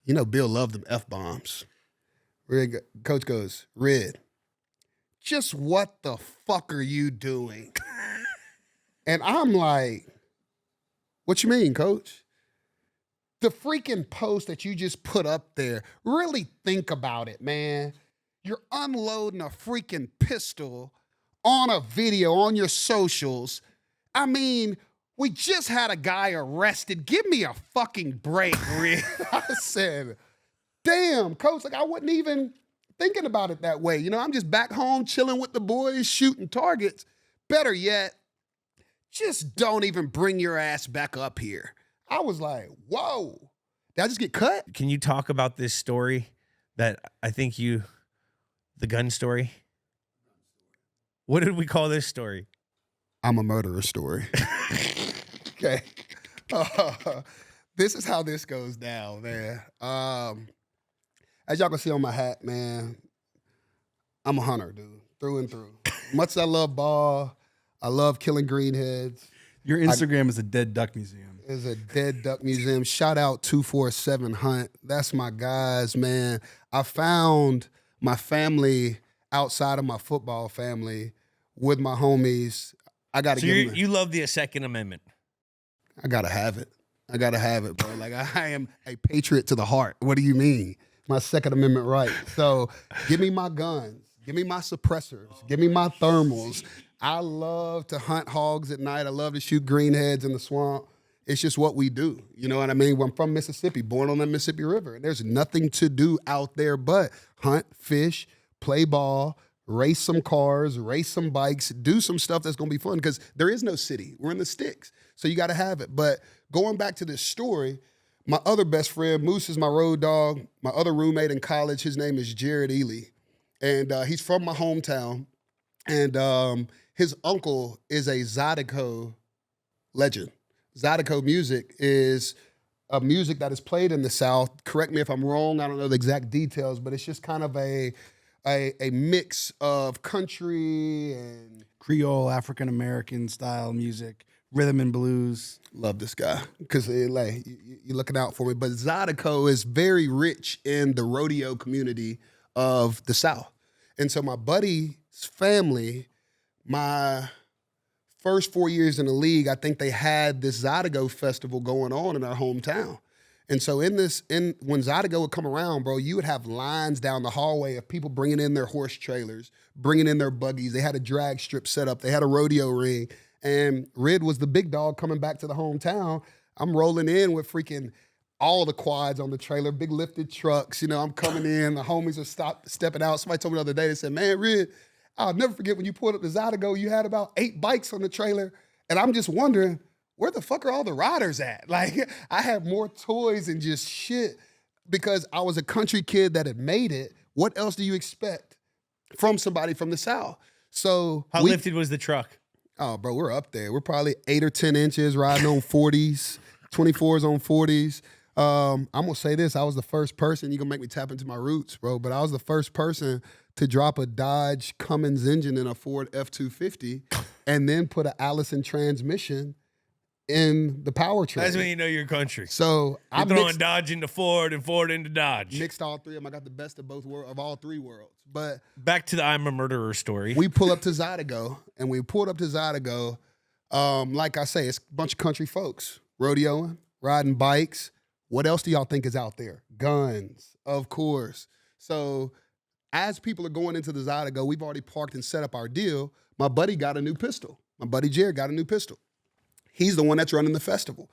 You know, Bill loved them F-bombs. Coach goes, Red, just what the fuck are you doing? And I'm like, what you mean, Coach? The freaking post that you just put up there, really think about it, man. You're unloading a freaking pistol on a video on your socials. I mean, we just had a guy arrested. Give me a fucking break, Rick. I said, damn, Coach, like I wasn't even thinking about it that way. You know, I'm just back home chilling with the boys, shooting targets. Better yet, just don't even bring your ass back up here. I was like, whoa. Did I just get cut? Can you talk about this story that I think the gun story? What did we call this story? I'm a murderer story. Okay. This is how this goes down, man. As y'all can see on my hat, man, I'm a hunter, dude, through and through. Much as I love ball, I love killing greenheads. Your Instagram is a dead duck museum. It's a dead duck museum. Shout out 247 Hunt. That's my guys, man. I found my family outside of my football family with my homies. I got to give them. You love the Second Amendment. I got to have it. I got to have it, bro. Like, I am a patriot to the heart. What do you mean? My Second Amendment right. So give me my guns. Give me my suppressors. Give me my thermals. I love to hunt hogs at night. I love to shoot greenheads in the swamp. It's just what we do. You know what I mean? I'm from Mississippi, born on the Mississippi River. And there's nothing to do out there but hunt, fish, play ball, race some cars, race some bikes, do some stuff that's going to be fun because there is no city. We're in the sticks. So you got to have it. But going back to this story, my other best friend, Moose, is my road dog. My other roommate in college, his name is Jared Ely. And he's from my hometown. And his uncle is a Zydeco legend. Zydeco music is a music that is played in the South. Correct me if I'm wrong. I don't know the exact details, but it's just kind of a mix of country and Creole, African-American style music, rhythm and blues. Love this guy because like you're looking out for me. But Zydeco is very rich in the rodeo community of the South. And so my buddy's family, my first 4 years in the league, I think they had this Zydeco festival going on in our hometown. And so when Zydeco would come around, bro, you would have lines down the hallway of people bringing in their horse trailers, bringing in their buggies. They had a drag strip set up. They had a rodeo ring. And Red was the big dog coming back to the hometown. I'm rolling in with freaking all the quads on the trailer, big lifted trucks. You know, I'm coming in. The homies are stepping out. Somebody told me the other day, they said, man, Red, I'll never forget when you pulled up the Zydeco, you had about 8 bikes on the trailer. And I'm just wondering, where the fuck are all the riders at? Like, I had more toys and just shit because I was a country kid that had made it. What else do you expect from somebody from the South? So how lifted was the truck? Oh, bro, we're up there. We're probably 8 or 10 inches riding on 40s, 24s on 40s. I'm going to say this. I was the first person. You're going to make me tap into my roots, bro. But I was the first person to drop a Dodge Cummins engine in a Ford F-250 and then put an Allison transmission in the powertrain. That's when you know your country. So you're throwing Dodge into Ford and Ford into Dodge. Mixed all three of them. I got the best of both worlds, of all three worlds. But back to the I'm a murderer story. We pull up to Zydeco, and we pulled up to Zydeco. Like I say, it's a bunch of country folks rodeoing, riding bikes. What else do y'all think is out there? Guns, of course. So as people are going into the Zydeco, we've already parked and set up our deal. My buddy got a new pistol. My buddy Jared got a new pistol. He's the one that's running the festival.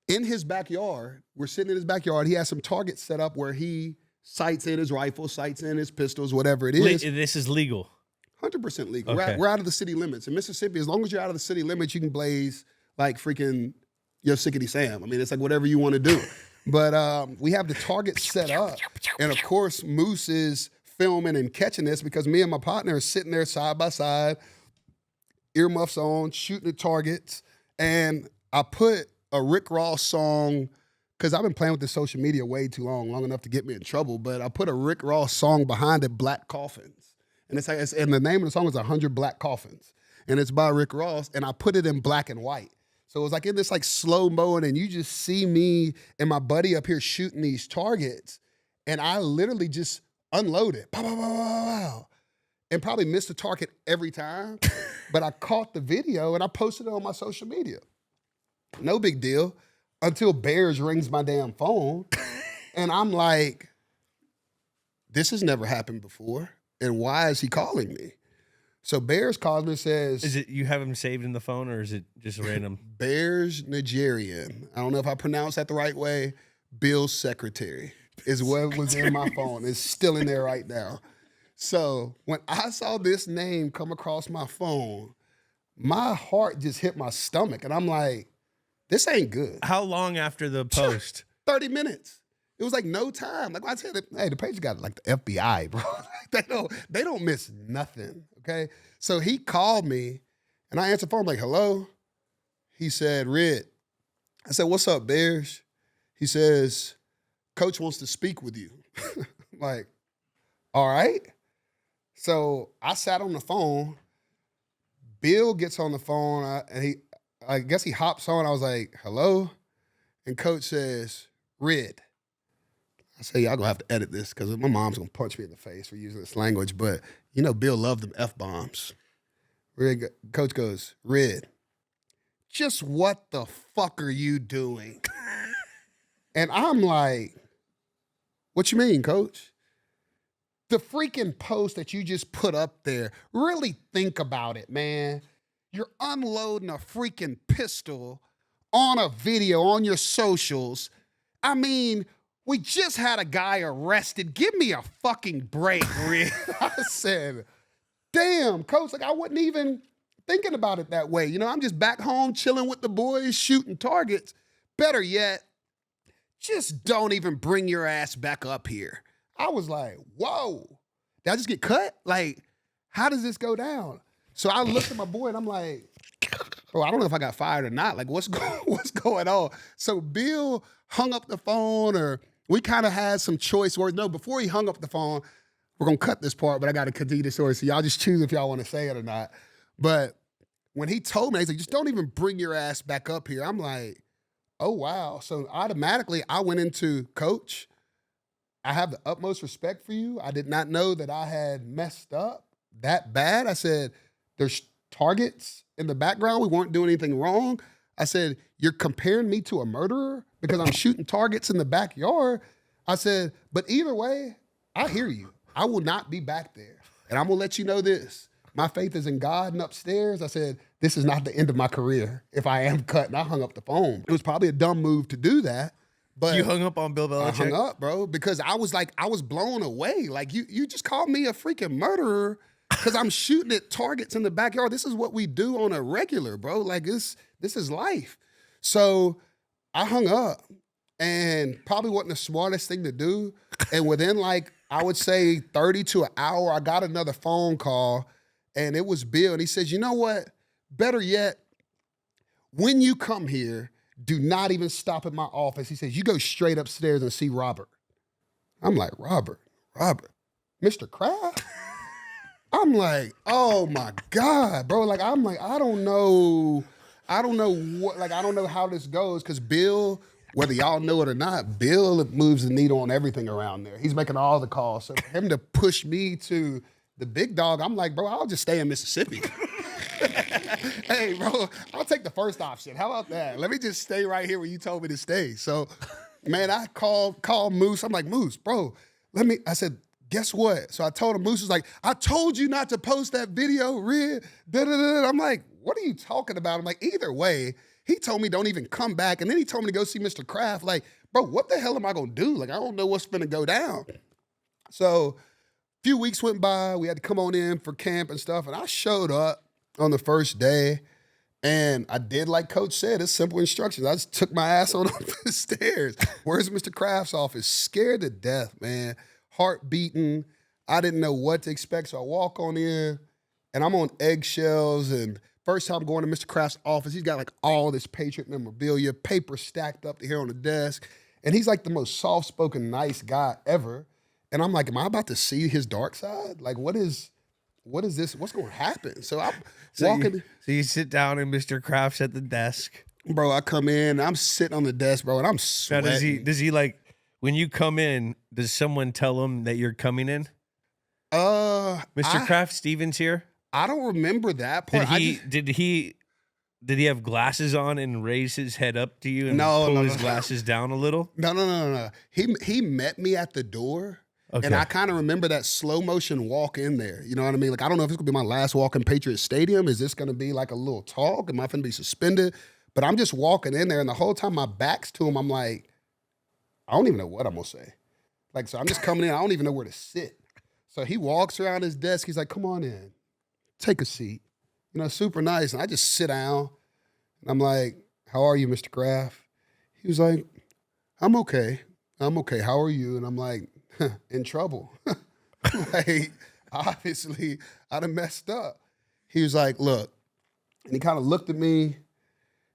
In his backyard, we're sitting in his backyard. He has some targets set up where he sights in his rifle, sights in his pistols, whatever it is. This is legal. 100% legal. Okay. We're out of the city limits. In Mississippi, as long as you're out of the city limits, you can blaze like freaking Yosemite Sam. I mean, it's like whatever you want to do. But we have the target set up. And of course, Moose is filming and catching this because me and my partner are sitting there side by side, earmuffs on, shooting the targets. And I put a Rick Ross song, because I've been playing with this social media way too long enough to get me in trouble, but I put a Rick Ross song behind it, Black Coffins. And and the name of the song is 100 Black Coffins. And it's by Rick Ross, and I put it in black and white. So it was like in this like slow mo, and you just see me and my buddy up here shooting these targets, and I literally just unloaded, pow, pow, pow, pow, pow, and probably missed the target every time. But I caught the video and I posted it on my social media. No big deal until Bears rings my damn phone, and I'm like, this has never happened before, and why is he calling me? So Bears calls me and says, Is it you have him saved in the phone, or is it just random? Bears Nigerian. I don't know if I pronounced that the right way. Bill's secretary is what was in my phone. It's still in there right now. So when I saw this name come across my phone, my heart just hit my stomach. And I'm like, this ain't good. How long after the post? 30 minutes. It was like no time. Like I said, hey, the Patriots got like the FBI, bro. they don't miss nothing. Okay. So he called me and I answered the phone, I'm like, hello. He said, Red. I said, what's up, Bears? He says, Coach wants to speak with you. Like, all right. So I sat on the phone. Bill gets on the phone and I guess he hops on. I was like, hello. And Coach says, Red. I say, y'all gonna have to edit this because my mom's gonna punch me in the face for using this language. But you know, Bill loved them F-bombs. Coach goes, Red, just what the fuck are you doing? And I'm like, what you mean, Coach? The freaking post that you just put up there, really think about it, man. You're unloading a freaking pistol on a video on your socials. I mean, we just had a guy arrested. Give me a fucking break, Rick. I said, damn, Coach, like I wasn't even thinking about it that way. You know, I'm just back home chilling with the boys, shooting targets. Better yet, just don't even bring your ass back up here. I was like, whoa, did I just get cut? Like, how does this go down? So I looked at my boy and I'm like, bro, I don't know if I got fired or not. Like, what's going on? So Bill hung up the phone, or we kind of had some choice words. No, before he hung up the phone, we're going to cut this part, but I got to continue the story. So y'all just choose if y'all want to say it or not. But when he told me, he's like, just don't even bring your ass back up here. I'm like, oh, wow. So automatically I went into, Coach, I have the utmost respect for you. I did not know that I had messed up that bad. I said, there's targets in the background. We weren't doing anything wrong. I said, you're comparing me to a murderer because I'm shooting targets in the backyard. I said, but either way, I hear you. I will not be back there. And I'm going to let you know this. My faith is in God and upstairs. I said, this is not the end of my career if I am cut. And I hung up the phone. It was probably a dumb move to do that. But You hung up on Bill Belichick? I hung up, bro, because I was blown away. Like, you just called me a freaking murderer because I'm shooting at targets in the backyard. This is what we do on a regular, bro. Like, this is life. So I hung up, and probably wasn't the smartest thing to do. And within, like, I would say 30 to an hour, I got another phone call, and it was Bill. And he says, you know what? Better yet, when you come here, do not even stop at my office. He says, you go straight upstairs and see Robert. I'm like, Robert, Mr. Kraft? I'm like, oh my God, bro. Like, I'm like, I don't know what, like, I don't know how this goes. Cause Bill, whether y'all know it or not, Bill moves the needle on everything around there. He's making all the calls. So for him to push me to the big dog, I'm like, bro, I'll just stay in Mississippi. Hey, bro, I'll take the first option. How about that? Let me just stay right here where you told me to stay. So, man, I called Moose. I'm like, Moose, bro, I said, guess what? So I told him, Moose was like, I told you not to post that video, Red. I'm like, what are you talking about? I'm like, either way, he told me don't even come back. And then he told me to go see Mr. Kraft. Like, bro, what the hell am I going to do? Like, I don't know what's going to go down. So a few weeks went by. We had to come on in for camp and stuff. And I showed up on the first day. And I did like Coach said, it's simple instructions. I just took my ass on up the stairs. Where's Mr. Kraft's office? Scared to death, man. Heart beating. I didn't know what to expect. So I walk on in, and I'm on eggshells. And first time going to Mr. Kraft's office, he's got like all this Patriot memorabilia, paper stacked up to here on the desk. And he's like the most soft-spoken, nice guy ever. And I'm like, am I about to see his dark side? Like, what is this? What's going to happen? So I'm walking. So you sit down and Mr. Kraft's at the desk. Bro, I come in, I'm sitting on the desk, bro, and I'm Now, sweating. does he like when you come in? Does someone tell him that you're coming in? Mr. I Kraft Stevens here. I don't remember that Did part. I he just did he have glasses on and raise his head up to you and no, pull no, his no. glasses down a little? No. He met me at the door. Okay. And I kind of remember that slow motion walk in there. You know what I mean? Like, I don't know if it's gonna be my last walk in Patriots Stadium. Is this gonna be like a little talk? Am I gonna be suspended? But I'm just walking in there, and the whole time my back's to him, I'm like, I don't even know what I'm gonna say. Like, so I'm just coming in, I don't even know where to sit. So he walks around his desk, he's like, come on in, take a seat. You know, super nice. And I just sit down, and I'm like, how are you, Mr. Kraft? He was like, I'm okay. I'm okay. How are you? And I'm like, in trouble. Like, obviously, I done messed up. He was like, look, and he kind of looked at me,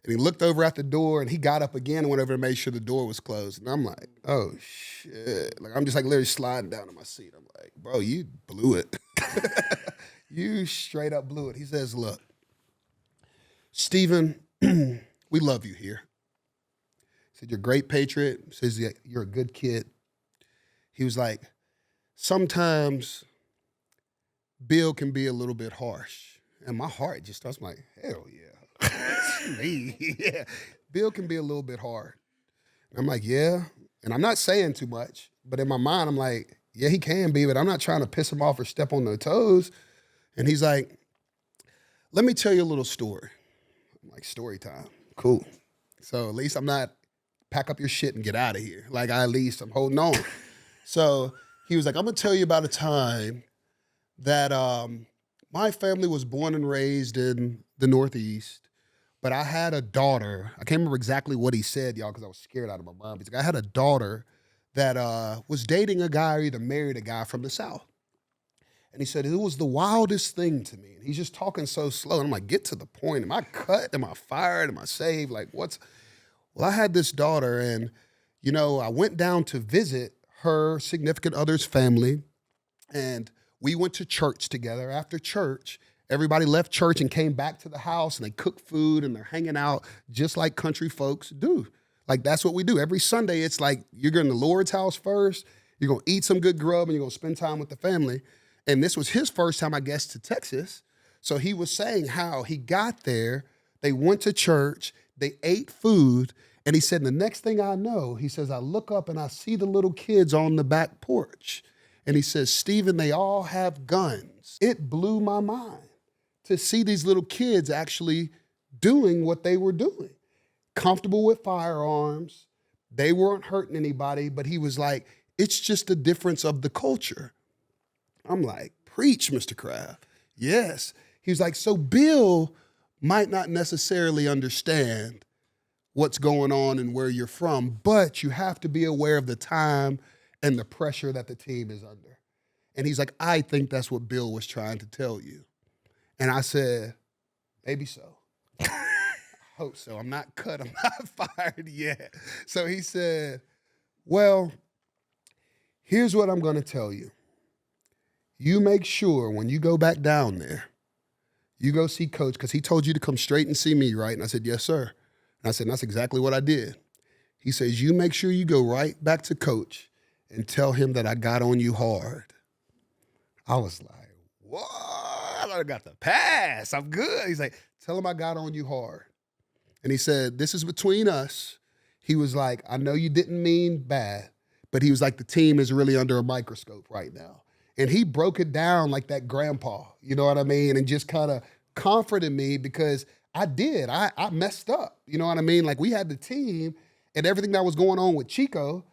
and he looked over at the door, and he got up again and went over and made sure the door was closed. And I'm like, oh, shit. Like, I'm just like literally sliding down in my seat. I'm like, bro, you blew it. You straight up blew it. He says, look, Steven, we love you here. He said, you're a great Patriot. He says, you're a good kid. He was like, sometimes Bill can be a little bit harsh. And my heart just starts like, hell yeah. That's me. Yeah. Bill can be a little bit hard. And I'm like, yeah. And I'm not saying too much, but in my mind, I'm like, yeah, he can be, but I'm not trying to piss him off or step on their toes. And he's like, let me tell you a little story. I'm like, story time. Cool. So at least I'm not pack up your shit and get out of here. Like, at least I'm holding on. So he was like, I'm gonna tell you about a time that my family was born and raised in the Northeast, but I had a daughter. I can't remember exactly what he said, y'all, because I was scared out of my mind. He's like, I had a daughter that was dating a guy or either married a guy from the South. And he said, it was the wildest thing to me. And he's just talking so slow. And I'm like, get to the point. Am I cut? Am I fired? Am I saved? Like, what's... Well, I had this daughter, and, you know, I went down to visit her significant other's family, and we went to church together. After church, everybody left church and came back to the house, and they cook food, and they're hanging out just like country folks do. Like, that's what we do. Every Sunday, it's like you're going to the Lord's house first, you're going to eat some good grub, and you're going to spend time with the family. And this was his first time, I guess, to Texas. So he was saying how he got there, they went to church, they ate food, and he said, the next thing I know, he says, I look up and I see the little kids on the back porch. And he says, Steven, they all have guns. It blew my mind to see these little kids actually doing what they were doing. Comfortable with firearms. They weren't hurting anybody, but he was like, it's just a difference of the culture. I'm like, preach, Mr. Kraft. Yes. He was like, so Bill might not necessarily understand what's going on and where you're from, but you have to be aware of the time and the pressure that the team is under. And he's like, I think that's what Bill was trying to tell you. And I said, maybe so. I hope so. I'm not cut. I'm not fired yet. So he said, well, here's what I'm going to tell you. You make sure when you go back down there, you go see Coach, because he told you to come straight and see me, right? And I said, yes, sir. And I said, that's exactly what I did. He says, you make sure you go right back to Coach and tell him that I got on you hard. I was like, what? I got the pass. I'm good. He's like, tell him I got on you hard. And he said, this is between us. He was like, I know you didn't mean bad, but he was like, the team is really under a microscope right now. And he broke it down like that grandpa, you know what I mean? And just kind of comforted me because I did. I messed up, you know what I mean? Like, we had the team and everything that was going on with Chico,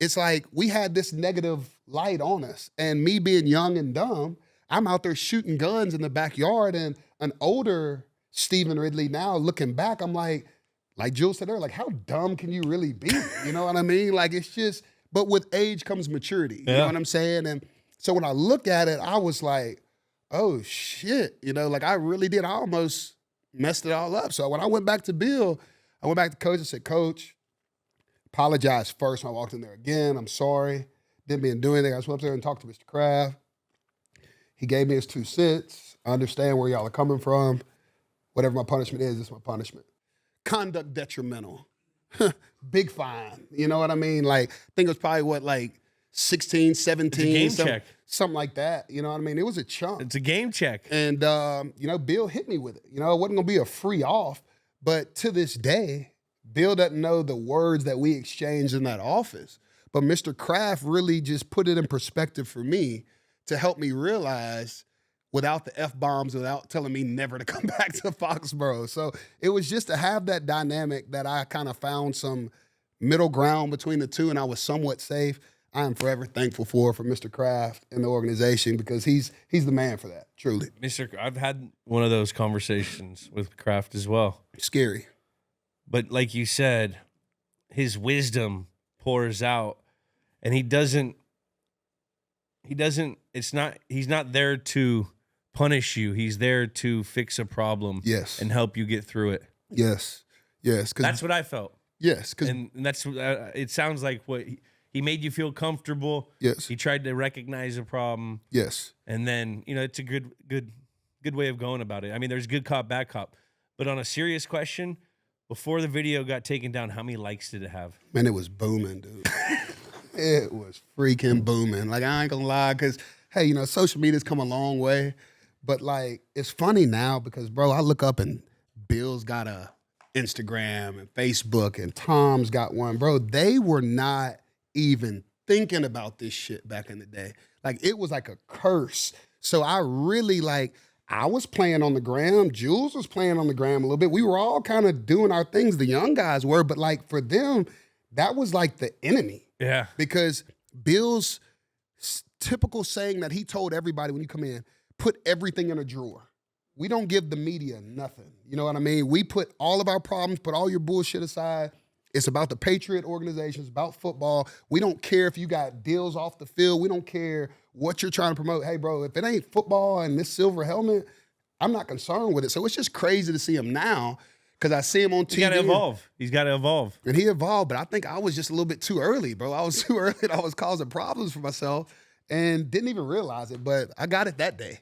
it's like we had this negative light on us. And me being young and dumb, I'm out there shooting guns in the backyard, and an older Stephen Ridley now looking back, I'm like Jules said earlier, like, how dumb can you really be? You know what I mean? Like, it's just, but with age comes maturity. You know what I'm saying? And so when I look at it, I was like, oh shit, you know, like I really did. I almost messed it all up. So when I went back to Bill, I went back to Coach and said, Coach, apologize first when I walked in there again. I'm sorry. Didn't mean to do anything. I just went up there and talked to Mr. Kraft. He gave me his 2 cents. I understand where y'all are coming from. Whatever my punishment is, it's my punishment. conduct detrimental, big fine. You know what I mean? Like, I think it was probably like 16, 17. Game check. Something like that. You know what I mean? It was a chunk. It's a game check. And, Bill hit me with it. It wasn't going to be a free off. But to this day, Bill doesn't know the words that we exchanged in that office. But Mr. Kraft really just put it in perspective for me to help me realize without the F-bombs, without telling me never to come back to Foxborough. So it was just to have that dynamic that I kind of found some middle ground between the two, and I was somewhat safe. I am forever thankful for Mr. Kraft and the organization because he's the man for that, truly. I've had one of those conversations with Kraft as well. Scary. But like you said, his wisdom pours out, and he's not there to punish you. He's there to fix a problem. Yes. And help you get through it. Yes. Yes. That's what I felt. Yes. And that's, it sounds like what he made you feel comfortable. Yes. He tried to recognize a problem. Yes. And then, it's a good way of going about it. I mean, there's good cop, bad cop. But on a serious question, before the video got taken down, how many likes did it have? Man, it was booming, dude. It was freaking booming. Like, I ain't gonna lie, because, hey, social media's come a long way. But, like, it's funny now because, bro, I look up and Bill's got a Instagram and Facebook and Tom's got one. Bro, they were not even thinking about this shit back in the day. Like, it was like a curse. So I really, I was playing on the gram. Jules was playing on the gram a little bit. We were all kind of doing our things. The young guys were. But, for them, that was like the enemy. Yeah. Because Bill's typical saying that he told everybody when you come in, put everything in a drawer. We don't give the media nothing. You know what I mean? We put all of our problems, put all your bullshit aside. It's about the Patriot organization. It's about football. We don't care if you got deals off the field. We don't care what you're trying to promote. Hey, bro, if it ain't football and this silver helmet, I'm not concerned with it. So it's just crazy to see him now because I see him on TV. He's got to evolve. He's got to evolve. And he evolved, but I think I was just a little bit too early, bro. I was too early. I was causing problems for myself and didn't even realize it, but I got it that day.